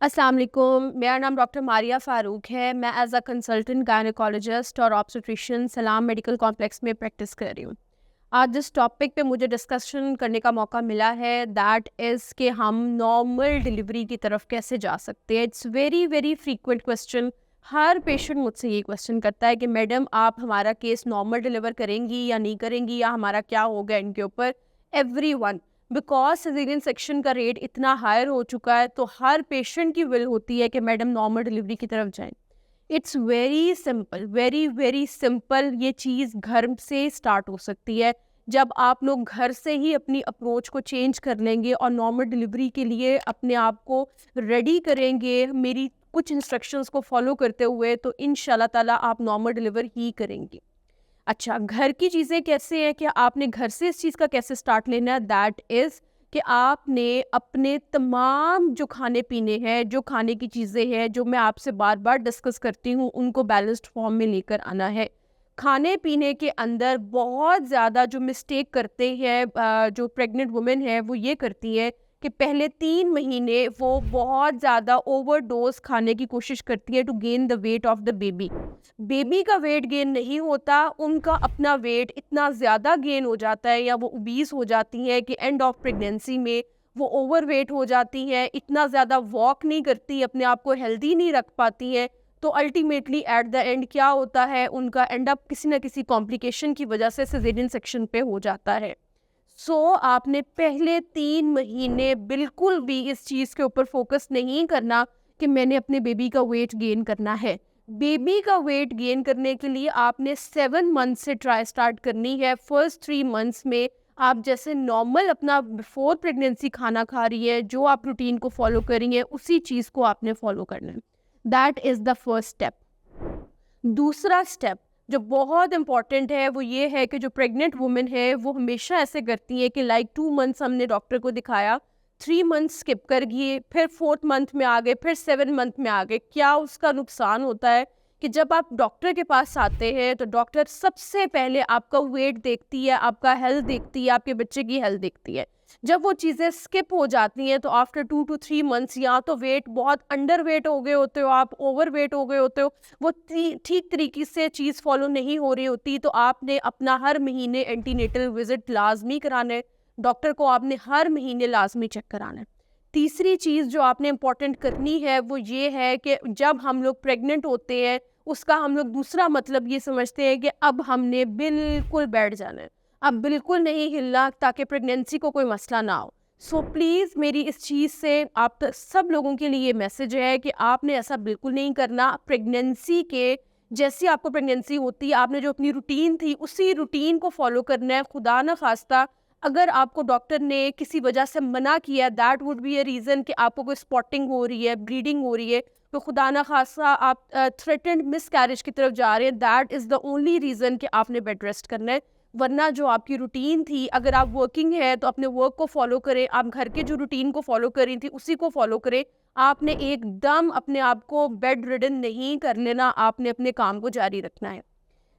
अस्सलाम वालेकुम। मेरा नाम डॉक्टर मारिया फ़ारूक है। मैं एज़ अ कंसल्टेंट गायनेकोलॉजिस्ट और ऑब्स्टेट्रिशियन सलाम मेडिकल कॉम्प्लेक्स में प्रैक्टिस कर रही हूँ। आज जिस टॉपिक पे मुझे डिस्कशन करने का मौका मिला है दैट इज़ कि हम नॉर्मल डिलीवरी की तरफ कैसे जा सकते हैं। It's very very frequent question. Her patient मुझसे ये क्वेश्चन करता है कि मैडम आप हमारा केस नॉर्मल डिलीवर करेंगी या नहीं करेंगी, या हमारा क्या होगा इनके ऊपर। एवरीवन, बिकॉज सिजेरियन सेक्शन का रेट इतना हायर हो चुका है तो हर पेशेंट की विल होती है कि मैडम नॉर्मल डिलीवरी की तरफ जाएं। It's very simple, very very simple. ये चीज़ घर से स्टार्ट हो सकती है। जब आप लोग घर से ही अपनी अप्रोच को चेंज कर लेंगे और नॉर्मल डिलीवरी के लिए अपने आप को रेडी करेंगे मेरी कुछ इंस्ट्रक्शंस को फॉलो करते हुए, तो इंशाल्लाह ताला आप नॉर्मल डिलीवर ही करेंगे। अच्छा, घर की चीज़ें कैसे हैं कि आपने घर से इस चीज़ का कैसे स्टार्ट लेना है, दैट इज़ कि आपने अपने तमाम जो खाने-पीने हैं, जो खाने की चीज़ें हैं, जो मैं आपसे बार-बार डिस्कस करती हूँ, उनको बैलेंस्ड फॉर्म में लेकर आना है। खाने-पीने के अंदर बहुत ज़्यादा जो मिस्टेक करते हैं जो प्रेग्नेंट वुमेन है, वो ये करती है कि पहले 3 महीने वो बहुत ज़्यादा ओवरडोज़ खाने की कोशिश करती है to gain the weight of the baby. Baby का वेट गेन नहीं होता, उनका अपना वेट इतना ज़्यादा गेन हो जाता है या वो ओबीस हो जाती हैं कि एंड ऑफ प्रेगनेंसी में वो ओवरवेट हो जाती हैं, इतना ज़्यादा वॉक नहीं करती, अपने आप को हेल्दी नहीं रख पाती हैं। तो अल्टीमेटली एट द एंड क्या होता है, उनका एंड अप किसी न किसी कॉम्प्लिकेशन की वजह से सिजेरियन सेक्शन पे हो जाता है। आपने पहले 3 महीने बिल्कुल भी इस चीज़ के ऊपर फोकस नहीं करना कि मैंने अपने बेबी का वेट गेन करना है। बेबी का वेट गेन करने के लिए आपने 7 मंथ से ट्राई स्टार्ट करनी है। फर्स्ट 3 मंथ्स में आप जैसे नॉर्मल अपना बिफोर प्रेगनेंसी खाना खा रही है, जो आप रूटीन को फॉलो कर रही हैं, उसी चीज़ को आपने फॉलो करना है। That is the first step. दूसरा स्टेप जो बहुत इंपॉर्टेंट है वो ये है कि जो प्रेग्नेंट वुमेन है वो हमेशा ऐसे करती है कि लाइक 2 मंथ्स हमने डॉक्टर को दिखाया, 3 मंथ्स स्किप कर गए, फिर 4th मंथ में आ गए, फिर 7 मंथ में आ गए। क्या उसका नुकसान होता है कि जब आप डॉक्टर के पास आते हैं तो डॉक्टर सबसे पहले आपका वेट देखती है, आपका हेल्थ देखती है, आपके बच्चे की हेल्थ देखती है। जब वो चीज़ें स्किप हो जाती हैं तो आफ्टर 2 to 3 मंथ्स या तो वेट बहुत अंडर वेट हो गए होते हो, आप ओवर वेट हो गए होते हो, वो ठीक तरीके से चीज़ फॉलो नहीं हो रही होती, तो आपने अपना हर महीने एंटीनेटल विजिट लाजमी कराना है। डॉक्टर को आपने हर महीने लाजमी चेक कराना है। तीसरी चीज़ जो आपने इम्पोर्टेंट करनी है वो ये है कि जब हम लोग प्रेग्नेंट होते हैं उसका हम लोग दूसरा मतलब ये समझते हैं कि अब हमने बिल्कुल बैठ जाना है, अब बिल्कुल नहीं हिलना ताकि प्रेगनेंसी को कोई मसला ना हो। प्लीज़ मेरी इस चीज़ से आप सब लोगों के लिए ये मैसेज है कि आपने ऐसा बिल्कुल नहीं करना। प्रेगनेंसी के जैसी आपको प्रेगनेंसी होती है, आपने जो अपनी रूटीन थी उसी रूटीन को फॉलो करना है। खुदा न खास्ता अगर आपको डॉक्टर ने किसी वजह से मना किया, that would be a reason कि आपको कोई स्पॉटिंग हो रही है, ब्लीडिंग हो रही है, तो खुदा न खास्ता आप थ्रेटेंड मिसकैरेज की तरफ जा रहे हैं, that is the only reason कि आपने बेड रेस्ट करना है। वरना जो आपकी रूटीन थी, अगर आप वर्किंग है तो अपने वर्क को फॉलो करें, आप घर के जो रूटीन को फॉलो कर रही थी उसी को फॉलो करें। आपने एकदम अपने आप को बेड रिडन नहीं कर लेना, आपने अपने काम को जारी रखना है।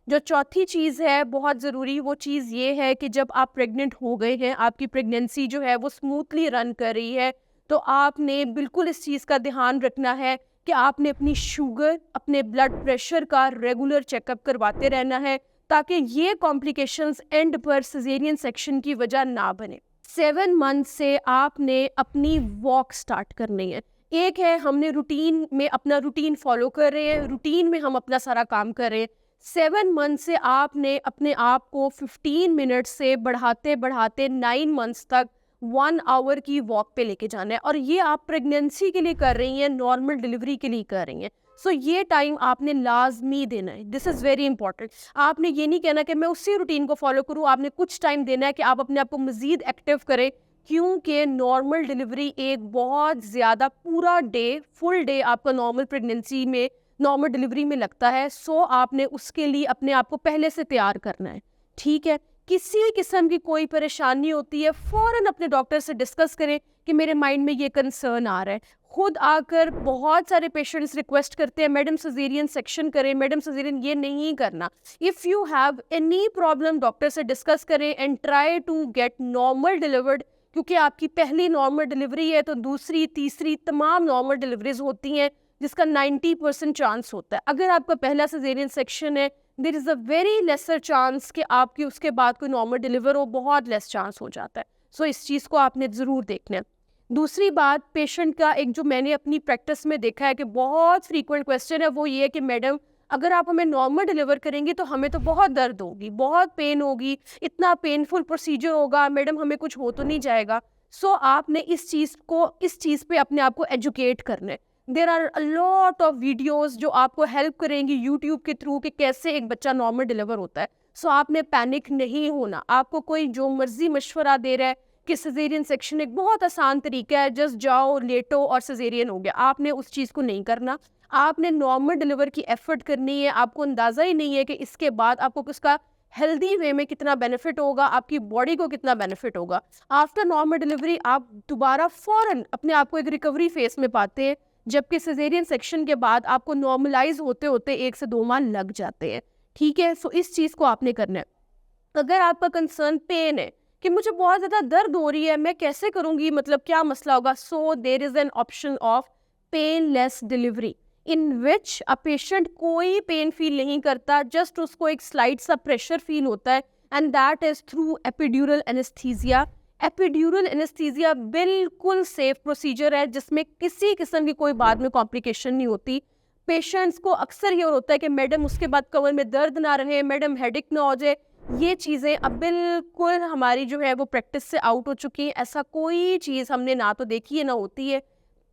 जो चौथी चीज़ है बहुत ज़रूरी, वो चीज़ ये है कि जब आप प्रेग्नेंट हो गए हैं, आपकी प्रेगनेंसी जो है वो स्मूथली रन कर रही है, तो आपने बिल्कुल इस चीज़ का ध्यान रखना है कि आपने अपनी शुगर, अपने ब्लड प्रेशर का रेगुलर चेकअप करवाते रहना है ताकि ये कॉम्प्लिकेशंस एंड पर सिजेरियन सेक्शन की वजह ना बने। 7 मंथ से आपने अपनी वॉक स्टार्ट करनी है। एक है हमने रूटीन में अपना रूटीन फॉलो कर रहे हैं, रूटीन में हम अपना सारा काम कर रहे हैं। 7 मंथ से आपने अपने आप को 15 मिनट से बढ़ाते बढ़ाते 9 मंथ्स तक 1 आवर की वॉक पे लेके जाना है, और ये आप प्रेगनेंसी के लिए कर रही हैं, नॉर्मल डिलीवरी के लिए कर रही हैं। ये टाइम आपने लाजमी देना है, दिस इज़ वेरी इंपॉर्टेंट। आपने ये नहीं कहना कि मैं उसी रूटीन को फॉलो करूँ, आपने कुछ टाइम देना है कि आप अपने आप को मज़ीद एक्टिव करें, क्योंकि नॉर्मल डिलीवरी एक बहुत ज़्यादा पूरा डे, फुल डे आपका नॉर्मल प्रेगनेंसी में, नॉर्मल डिलीवरी में लगता है। आपने उसके लिए अपने आप को पहले से तैयार करना है, ठीक है। किसी किस्म की कोई परेशानी होती है फ़ौरन अपने डॉक्टर से डिस्कस करें कि मेरे माइंड में ये कंसर्न आ रहा है। खुद आकर बहुत सारे पेशेंट्स रिक्वेस्ट करते हैं मैडम सिजेरियन सेक्शन करें, मैडम सिजेरियन, ये नहीं करना। If you have any problem doctor से डिस्कस करें and try to get normal delivered, क्योंकि आपकी पहली नॉर्मल डिलीवरी है तो दूसरी तीसरी तमाम नॉर्मल डिलीवरीज होती हैं जिसका 90% चांस होता है। अगर आपका पहला सिजेरियन सेक्शन है, there is a very lesser chance कि आपकी उसके बाद कोई नॉर्मल डिलीवर हो, बहुत लेस चांस हो जाता है। सो इस चीज़ को आपने ज़रूर देखना है। दूसरी बात, पेशेंट का एक जो मैंने अपनी प्रैक्टिस में देखा है कि बहुत फ्रीक्वेंट क्वेश्चन है, वो ये है कि मैडम अगर आप हमें नॉर्मल डिलीवर करेंगी तो हमें तो बहुत दर्द होगी, बहुत पेन होगी, इतना पेनफुल प्रोसीजर होगा, मैडम हमें कुछ हो तो नहीं जाएगा। सो आपने इस चीज़ पे अपने आप को एजुकेट करना है। There are a lot of videos जो आपको हेल्प करेंगी यूट्यूब के थ्रू कि कैसे एक बच्चा नॉर्मल डिलीवर होता है। सो आपने पैनिक नहीं होना। आपको कोई जो मर्जी मशवरा दे रहा है कि सिजेरियन सेक्शन एक बहुत आसान तरीका है, जस्ट जाओ लेटो और सिजेरियन हो गया, आपने उस चीज़ को नहीं करना। आपने नॉर्मल डिलीवर की एफर्ट करनी है। आपको अंदाज़ा ही नहीं है कि इसके बाद आपको उसका हेल्दी वे में कितना बेनिफिट होगा, आपकी बॉडी को कितना बेनिफिट होगा। आफ्टर नॉर्मल डिलीवरी आप दोबारा फ़ौरन अपने आप को एक रिकवरी फेस में पाते हैं, जबकि सिजेरियन सेक्शन के बाद आपको नॉर्मलाइज होते होते 1 से 2 माह लग जाते हैं। ठीक है, सो इस चीज़ को आपने करना है। अगर आपका कंसर्न पेन है कि मुझे बहुत ज़्यादा दर्द हो रही है, मैं कैसे करूँगी, मतलब क्या मसला होगा, so there is an option of painless delivery in which a patient कोई पेन फील नहीं करता, जस्ट उसको एक स्लाइट सा प्रेशर फील होता है, and that is through epidural anaesthesia. Epidural anaesthesia बिल्कुल सेफ प्रोसीजर है जिसमें किसी किस्म की कोई बाद में कॉम्प्लिकेशन नहीं होती। पेशेंट्स को अक्सर ये होता है कि मैडम उसके बाद कमर में दर्द ना रहे, मैडम हेडेक ना हो जाए। ये चीज़ें अब बिल्कुल हमारी जो है वो प्रैक्टिस से आउट हो चुकी हैं। ऐसा कोई चीज़ हमने ना तो देखी है ना होती है।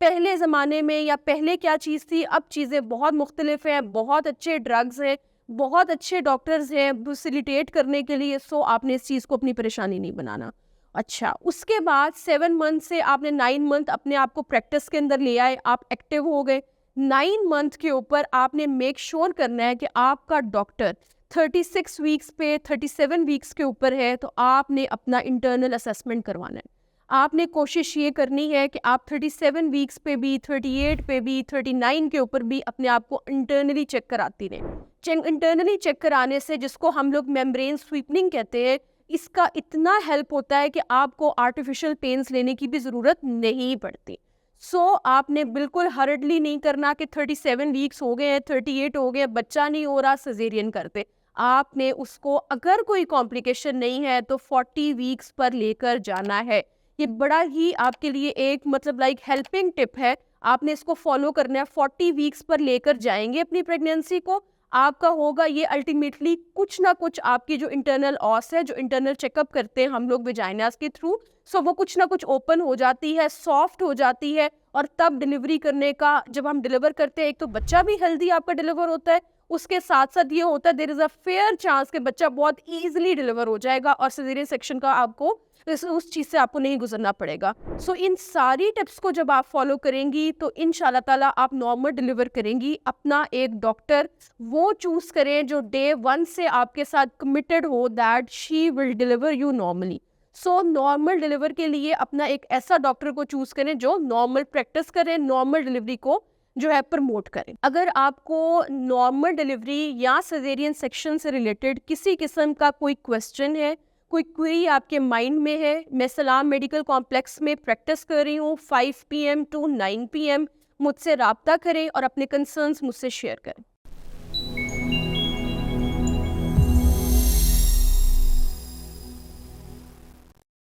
पहले ज़माने में या पहले क्या चीज़ थी, अब चीज़ें बहुत मुख्तलिफ हैं, बहुत अच्छे ड्रग्स हैं, बहुत अच्छे डॉक्टर्स हैं फैसिलिटेट करने के लिए। सो आपने इस चीज़ को अपनी परेशानी नहीं बनाना। अच्छा, उसके बाद 7 मंथ से आपने 9 मंथ अपने आप को प्रैक्टिस के अंदर ले आए, आप एक्टिव हो गए। 9 मंथ के ऊपर आपने मेक श्योर करना है कि आपका डॉक्टर 36 वीक्स पे 37 वीक्स के ऊपर है, तो आपने अपना इंटरनल असेसमेंट करवाना है। आपने कोशिश ये करनी है कि आप 37 वीक्स पे भी, 38 पे भी, 39 के ऊपर भी अपने आप को इंटरनली चेक कराती रहें। इंटरनली चेक कराने से, जिसको हम लोग मेम्ब्रेन स्वीपनिंग कहते हैं, इसका इतना हेल्प होता है कि आपको आर्टिफिशियल पेन्स लेने की भी ज़रूरत नहीं पड़ती। सो आपने बिल्कुल हर्डली नहीं करना कि 37 वीक्स हो गए हैं, 38 हो गए, बच्चा नहीं हो रहा, सिजेरियन करते। आपने उसको, अगर कोई कॉम्प्लिकेशन नहीं है तो 40 वीक्स पर लेकर जाना है। ये बड़ा ही आपके लिए एक मतलब लाइक हेल्पिंग टिप है, आपने इसको फॉलो करना है। 40 वीक्स पर लेकर जाएंगे अपनी प्रेगनेंसी को, आपका होगा ये अल्टीमेटली कुछ ना कुछ आपकी जो इंटरनल ऑस है, जो इंटरनल चेकअप करते हैं हम लोग विजाइनास के थ्रू, सो वो कुछ ना कुछ ओपन हो जाती है, सॉफ्ट हो जाती है, और तब डिलीवरी करने का, जब हम डिलीवर करते हैं, एक तो बच्चा भी हेल्दी आपका डिलीवर होता है, उसके साथ साथ ये होता है there is a fair chance कि बच्चा बहुत ईजिली डिलीवर हो जाएगा और सिजेरियन सेक्शन का आपको उस चीज़ से आपको नहीं गुजरना पड़ेगा। सो इन सारी टिप्स को जब आप फॉलो करेंगी तो इंशाल्लाह ताला आप नॉर्मल डिलीवर करेंगी। अपना एक डॉक्टर वो चूज़ करें जो डे 1 से आपके साथ कमिटेड हो that she will deliver you normally. So normal deliver के लिए अपना एक ऐसा डॉक्टर को चूज़ करें जो नॉर्मल प्रैक्टिस करें, नॉर्मल डिलीवरी को जो है प्रमोट करें। अगर आपको नॉर्मल डिलीवरी या सिजेरियन सेक्शन से रिलेटेड किसी किस्म का कोई क्वेश्चन है, कोई क्वेरी आपके माइंड में है, मैं सलाम मेडिकल कॉम्प्लेक्स में प्रैक्टिस कर रही हूँ 5 PM to 9 PM, मुझसे रब्ता करें और अपने कंसर्न्स मुझसे शेयर करें।